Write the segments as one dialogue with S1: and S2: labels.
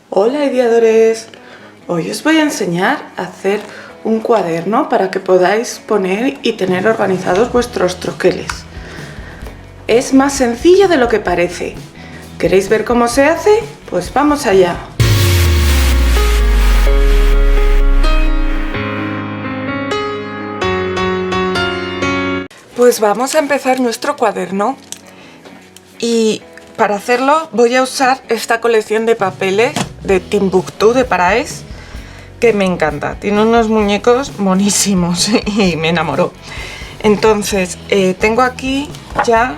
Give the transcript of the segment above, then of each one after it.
S1: Hola ideadores, hoy os voy a enseñar a hacer un cuaderno para que podáis poner y tener organizados vuestros troqueles. Es más sencillo de lo que parece. ¿Queréis ver cómo se hace? Pues vamos allá. Pues vamos a empezar nuestro cuaderno y para hacerlo voy a usar esta colección de papeles de Timbuktu de Paraes, que me encanta. Tiene unos muñecos monísimos y me enamoró. Entonces tengo aquí ya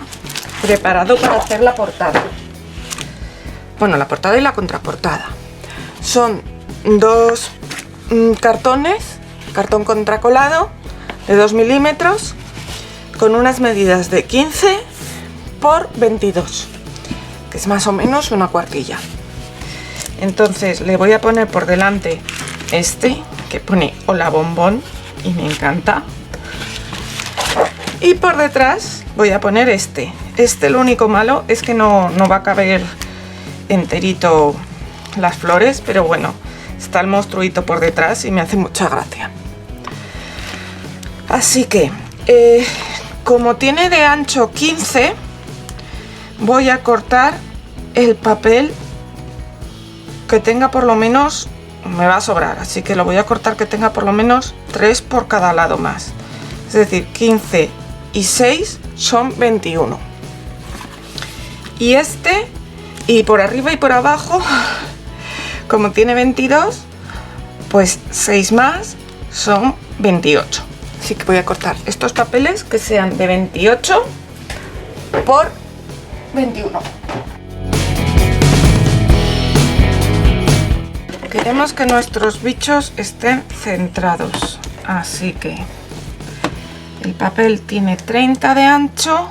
S1: preparado para hacer la portada. Bueno, la portada y la contraportada. Son dos cartones, cartón contracolado de 2 milímetros con unas medidas de 15 por 22, que es más o menos una cuartilla. Entonces le voy a poner por delante este que pone hola bombón y me encanta, y por detrás voy a poner este. Lo único malo es que no va a caber enterito las flores, pero bueno, está el monstruito por detrás y me hace mucha gracia. Así que como tiene de ancho 15, voy a cortar el papel que tenga por lo menos, me va a sobrar, así que lo voy a cortar que tenga por lo menos 3 por cada lado más. Es decir, 15 y 6 son 21. Y y por arriba y por abajo, como tiene 22, pues 6 más son 28. Así que voy a cortar estos papeles que sean de 28 por 21. Queremos que nuestros bichos estén centrados, así que el papel tiene 30 de ancho.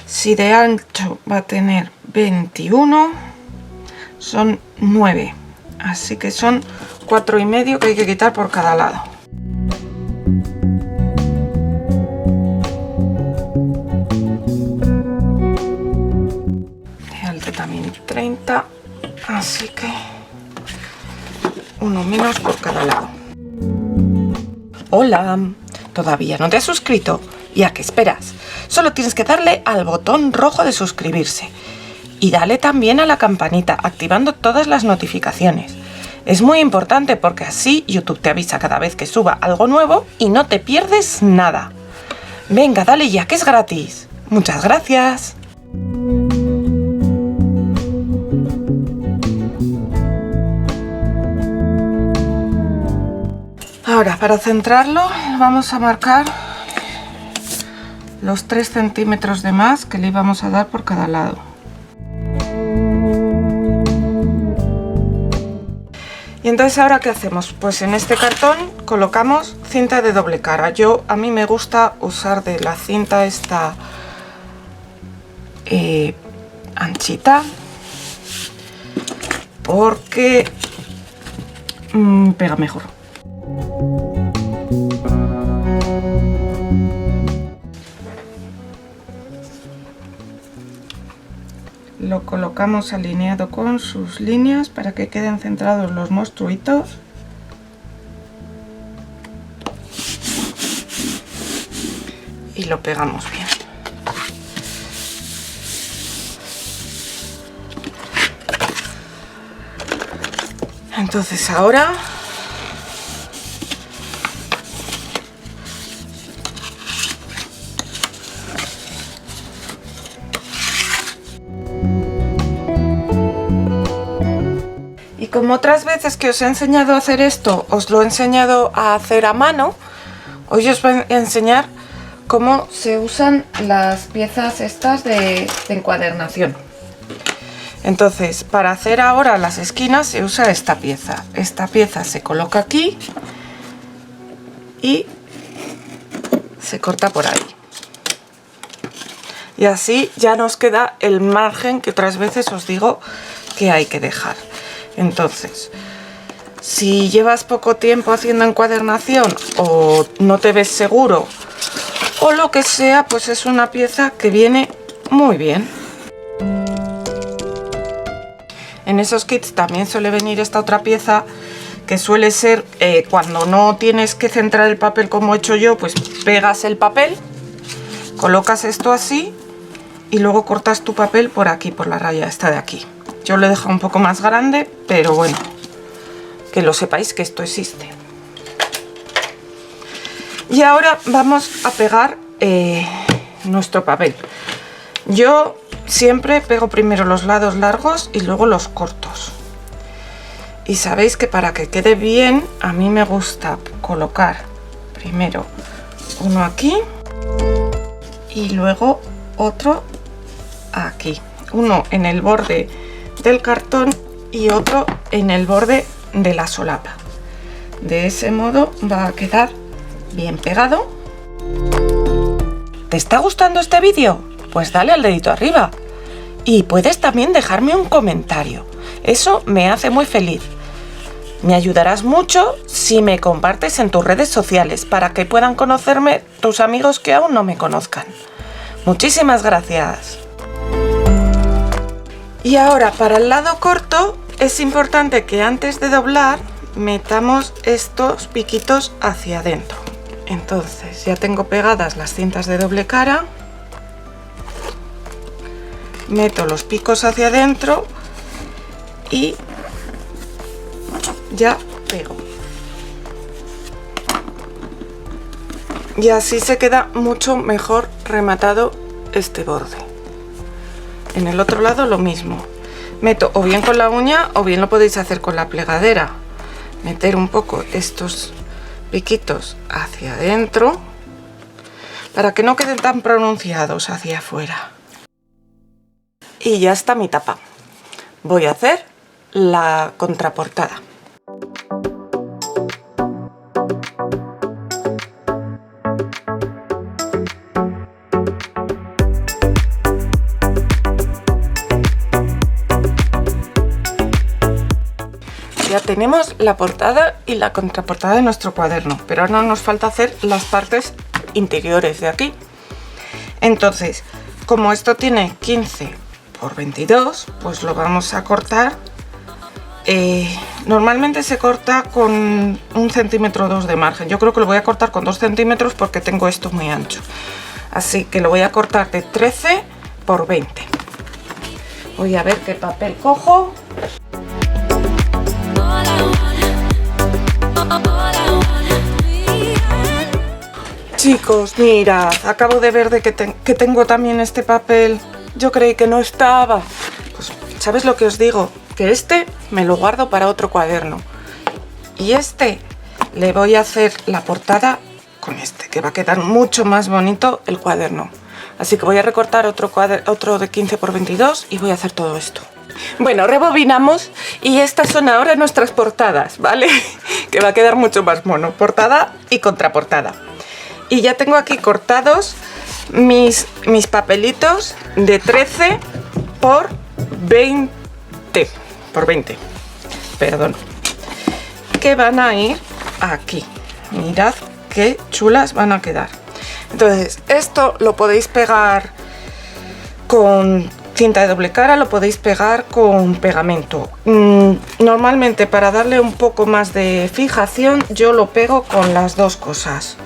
S1: Si de ancho va a tener 21, son 9, así que son 4,5 que hay que quitar por cada lado. De alto también 30, así que uno menos por cada lado. Hola, ¿todavía no te has suscrito? ¿Y a qué esperas? Solo tienes que darle al botón rojo de suscribirse y dale también a la campanita, activando todas las notificaciones. Es muy importante porque así YouTube te avisa cada vez que suba algo nuevo y no te pierdes nada. Venga, dale ya, que es gratis. Muchas gracias. Ahora, para centrarlo, vamos a marcar los 3 centímetros de más que le íbamos a dar por cada lado. Y entonces, ¿ahora qué hacemos? Pues en este cartón colocamos cinta de doble cara. A mí me gusta usar de la cinta esta anchita, porque pega mejor. Lo colocamos alineado con sus líneas para que queden centrados los monstruitos. Y lo pegamos bien. Entonces ahora como otras veces que os he enseñado a hacer esto, os lo he enseñado a hacer a mano, hoy os voy a enseñar cómo se usan las piezas estas de encuadernación. Entonces, para hacer ahora las esquinas se usa esta pieza. Esta pieza se coloca aquí y se corta por ahí. Y así ya nos queda el margen que otras veces os digo que hay que dejar. Entonces, si llevas poco tiempo haciendo encuadernación o no te ves seguro o lo que sea, pues es una pieza que viene muy bien. En esos kits también suele venir esta otra pieza que suele ser cuando no tienes que centrar el papel como he hecho yo, pues pegas el papel, colocas esto así y luego cortas tu papel por aquí, por la raya esta de aquí. Yo lo he dejado un poco más grande, pero bueno, que lo sepáis que esto existe. Y ahora vamos a pegar nuestro papel. Yo siempre pego primero los lados largos y luego los cortos. Y sabéis que para que quede bien, a mí me gusta colocar primero uno aquí y luego otro aquí. Uno en el borde del cartón y otro en el borde de la solapa. De ese modo va a quedar bien pegado. ¿Te está gustando este vídeo? Pues dale al dedito arriba. Y puedes también dejarme un comentario. Eso me hace muy feliz. Me ayudarás mucho si me compartes en tus redes sociales para que puedan conocerme tus amigos que aún no me conozcan. Muchísimas gracias. Y ahora para el lado corto es importante que antes de doblar metamos estos piquitos hacia adentro. Entonces ya tengo pegadas las cintas de doble cara. Meto los picos hacia adentro y ya pego. Y así se queda mucho mejor rematado este borde. En el otro lado lo mismo. Meto o bien con la uña o bien lo podéis hacer con la plegadera. Meter un poco estos piquitos hacia adentro para que no queden tan pronunciados hacia afuera. Y ya está mi tapa. Voy a hacer la contraportada. Ya tenemos la portada y la contraportada de nuestro cuaderno, pero ahora nos falta hacer las partes interiores de aquí. Entonces, como esto tiene 15 por 22, pues lo vamos a cortar. Normalmente se corta con 1,2 centímetros de margen. Yo creo que lo voy a cortar con 2 centímetros porque tengo esto muy ancho. Así que lo voy a cortar de 13 por 20. Voy a ver qué papel cojo. Chicos, mirad, acabo de ver que tengo también este papel. Yo creí que no estaba. Pues, ¿sabes lo que os digo? Que este me lo guardo para otro cuaderno. Y este le voy a hacer la portada con este, que va a quedar mucho más bonito el cuaderno. Así que voy a recortar otro de 15 por 22 y voy a hacer todo esto. Bueno, rebobinamos y estas son ahora nuestras portadas, ¿vale? Que va a quedar mucho más mono. Portada y contraportada. Y ya tengo aquí cortados mis papelitos de 13 por 20. Por 20. Perdón. Que van a ir aquí. Mirad qué chulas van a quedar. Entonces, esto lo podéis pegar con cinta de doble cara, lo podéis pegar con pegamento. Normalmente, para darle un poco más de fijación, yo lo pego con las dos cosas.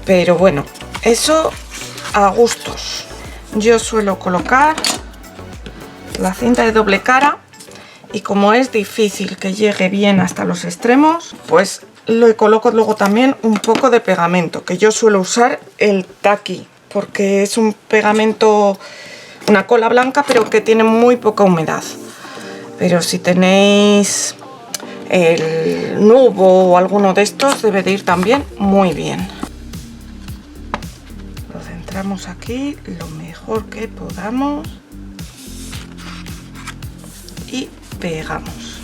S1: Pero bueno, eso a gustos. Yo suelo colocar la cinta de doble cara y como es difícil que llegue bien hasta los extremos, pues le coloco luego también un poco de pegamento, que yo suelo usar el Taki, porque es un pegamento, una cola blanca, pero que tiene muy poca humedad. Pero si tenéis el Nubo o alguno de estos, debe de ir también muy bien. Lo centramos aquí lo mejor que podamos y pegamos.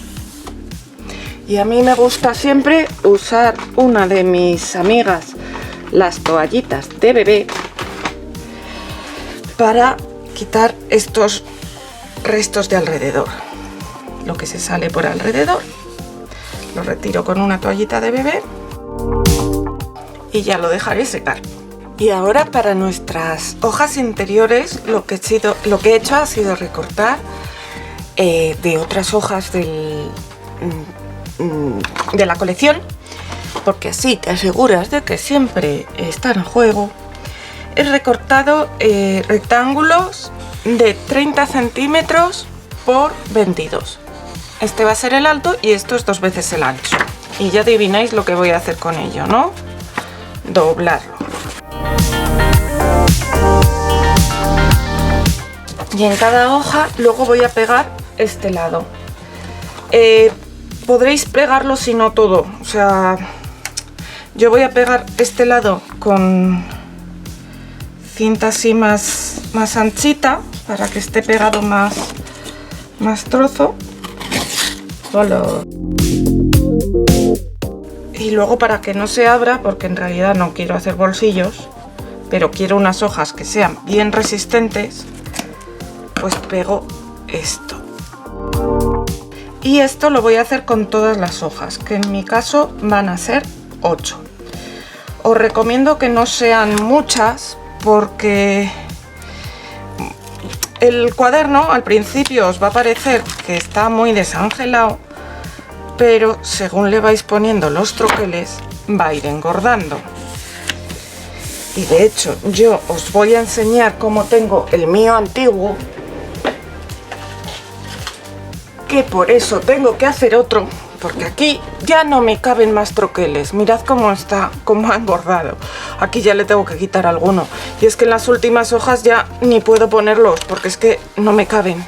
S1: Y a mí me gusta siempre usar una de mis amigas, las toallitas de bebé, para quitar estos restos de alrededor. Lo que se sale por alrededor lo retiro con una toallita de bebé y ya lo dejaré secar. Y ahora para nuestras hojas interiores lo que he hecho ha sido recortar de otras hojas de la colección, porque así te aseguras de que siempre están a juego. He recortado rectángulos de 30 centímetros por 22. Este va a ser el alto y esto es 2 veces el ancho. Y ya adivináis lo que voy a hacer con ello, ¿no? Doblarlo. Y en cada hoja luego voy a pegar este lado. Podréis pegarlo si no todo. O sea, yo voy a pegar este lado con cinta así más anchita para que esté pegado más trozo. Solo. Y luego, para que no se abra, porque en realidad no quiero hacer bolsillos, pero quiero unas hojas que sean bien resistentes, pues pego esto. Y esto lo voy a hacer con todas las hojas, que en mi caso van a ser 8. Os recomiendo que no sean muchas, porque el cuaderno al principio os va a parecer que está muy desangelado, pero según le vais poniendo los troqueles va a ir engordando. Y de hecho yo os voy a enseñar cómo tengo el mío antiguo, que por eso tengo que hacer otro, porque aquí ya no me caben más troqueles. Mirad cómo está, cómo ha engordado. Aquí ya le tengo que quitar alguno, y es que en las últimas hojas ya ni puedo ponerlos porque es que no me caben.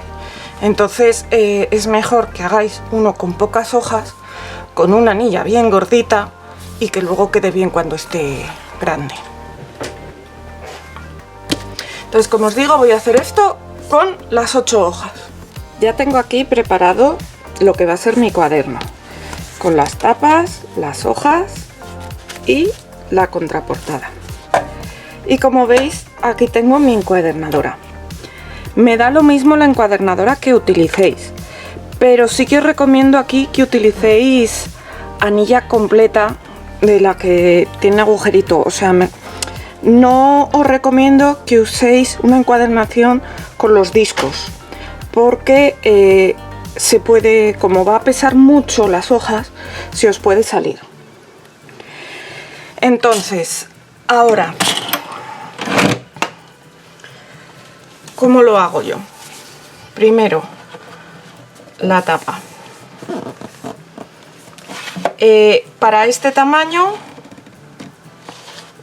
S1: Entonces es mejor que hagáis uno con pocas hojas, con una anilla bien gordita, y que luego quede bien cuando esté grande. Entonces, como os digo, voy a hacer esto con las 8 hojas. Ya tengo aquí preparado lo que va a ser mi cuaderno, con las tapas, las hojas y la contraportada. Y como veis, aquí tengo mi encuadernadora. Me da lo mismo la encuadernadora que utilicéis, pero sí que os recomiendo aquí que utilicéis anilla completa, de la que tiene agujerito. O sea, no os recomiendo que uséis una encuadernación con los discos, porque se puede, como va a pesar mucho las hojas, se os puede salir. Entonces, ahora, ¿cómo lo hago yo? Primero, la tapa. Para este tamaño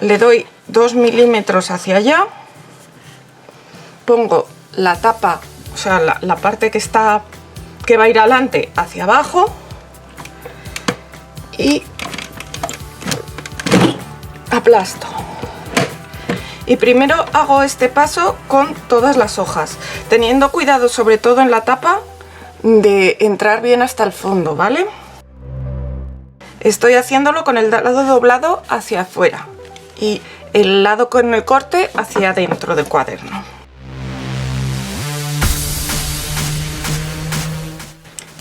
S1: le doy 2 milímetros hacia allá, pongo la tapa, o sea, la parte que va a ir adelante hacia abajo, y aplasto. Y primero hago este paso con todas las hojas, teniendo cuidado sobre todo en la tapa de entrar bien hasta el fondo, ¿vale? Estoy haciéndolo con el lado doblado hacia afuera y el lado con el corte hacia adentro del cuaderno.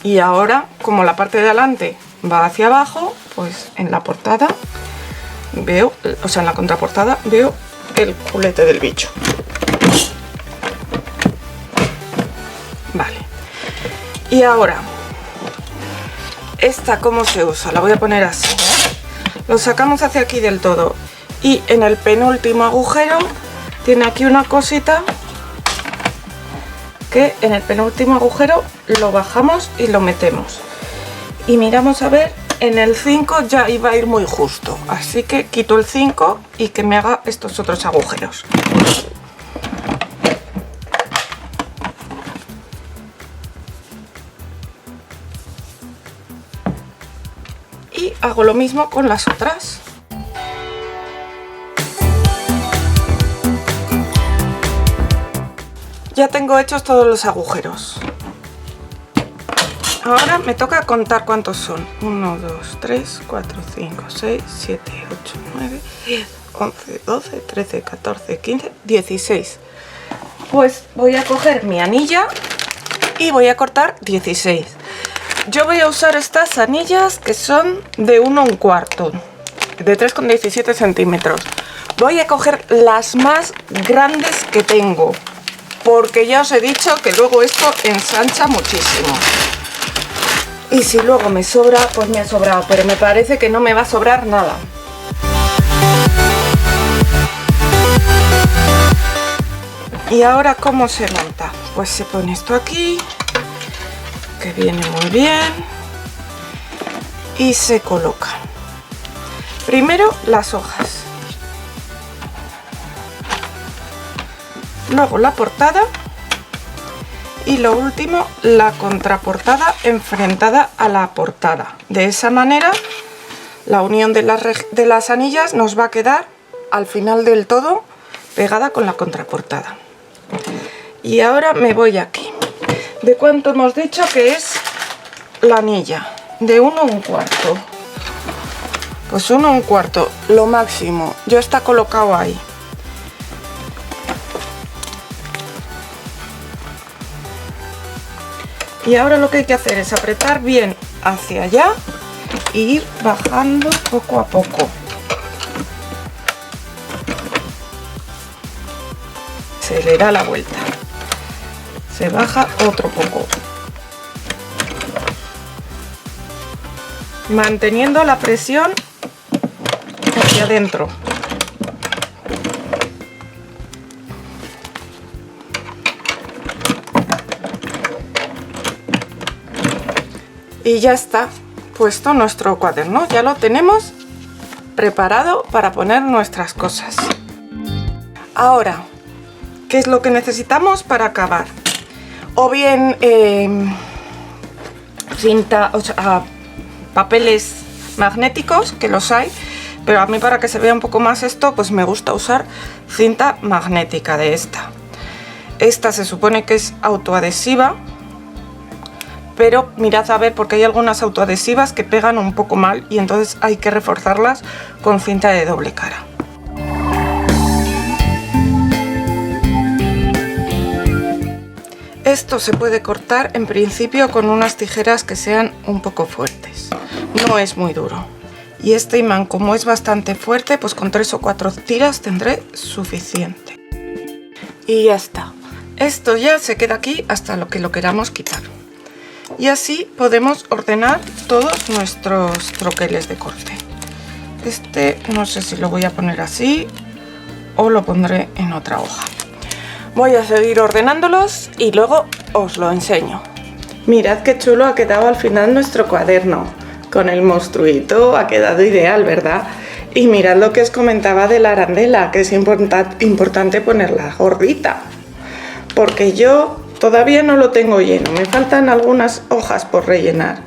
S1: Y ahora, como la parte de adelante va hacia abajo, pues en la portada veo, o sea, en la contraportada veo el culete del bicho. Vale. Y ahora, esta, ¿cómo se usa? La voy a poner así. Lo sacamos hacia aquí del todo. Y en el penúltimo agujero tiene aquí una cosita que en el penúltimo agujero lo bajamos y lo metemos. Y miramos a ver, en el 5 ya iba a ir muy justo. Así que quito el 5 y que me haga estos otros agujeros. Y hago lo mismo con las otras. Ya tengo hechos todos los agujeros. Ahora me toca contar cuántos son. 1, 2, 3, 4, 5, 6, 7, 8, 9, 10, 11, 12, 13, 14, 15, 16. Pues voy a coger mi anilla y voy a cortar 16. Yo voy a usar estas anillas que son de 1 1/4, de 3,17 centímetros. Voy a coger las más grandes que tengo. porque ya os he dicho que luego esto ensancha muchísimo. Y si luego me sobra, pues me ha sobrado, pero me parece que no me va a sobrar nada. Y ahora, ¿cómo se monta? Pues se pone esto aquí, que viene muy bien, y se coloca. Primero las hojas, luego la portada y lo último la contraportada enfrentada a la portada. De esa manera la unión de las anillas nos va a quedar al final del todo pegada con la contraportada. Y ahora me voy aquí. ¿De cuánto hemos dicho que es la anilla? De 1 1/4. Pues 1 1/4, lo máximo. Ya está colocado ahí. Y ahora lo que hay que hacer es apretar bien hacia allá e ir bajando poco a poco. Se le da la vuelta. Se baja otro poco. Manteniendo la presión hacia adentro. Y ya está puesto nuestro cuaderno. Ya lo tenemos preparado para poner nuestras cosas. Ahora, ¿qué es lo que necesitamos para acabar? O bien cinta, o sea, papeles magnéticos, que los hay, pero a mí, para que se vea un poco más esto, pues me gusta usar cinta magnética de esta. Esta se supone que es autoadhesiva, pero mirad a ver, porque hay algunas autoadhesivas que pegan un poco mal y entonces hay que reforzarlas con cinta de doble cara. Esto se puede cortar en principio con unas tijeras que sean un poco fuertes. No es muy duro. Y este imán, como es bastante fuerte, pues con 3 o 4 tiras tendré suficiente. Y ya está. Esto ya se queda aquí hasta lo que lo queramos quitar. Y así podemos ordenar todos nuestros troqueles de corte. Este no sé si lo voy a poner así o lo pondré en otra hoja. Voy a seguir ordenándolos y luego os lo enseño. Mirad qué chulo ha quedado al final nuestro cuaderno. Con el monstruito ha quedado ideal, ¿verdad? Y mirad lo que os comentaba de la arandela, que es importante ponerla gordita. Porque yo todavía no lo tengo lleno, me faltan algunas hojas por rellenar.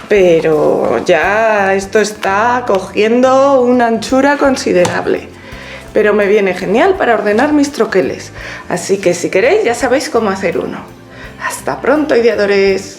S1: Pero ya esto está cogiendo una anchura considerable. Pero me viene genial para ordenar mis troqueles. Así que si queréis ya sabéis cómo hacer uno. ¡Hasta pronto, ideadores!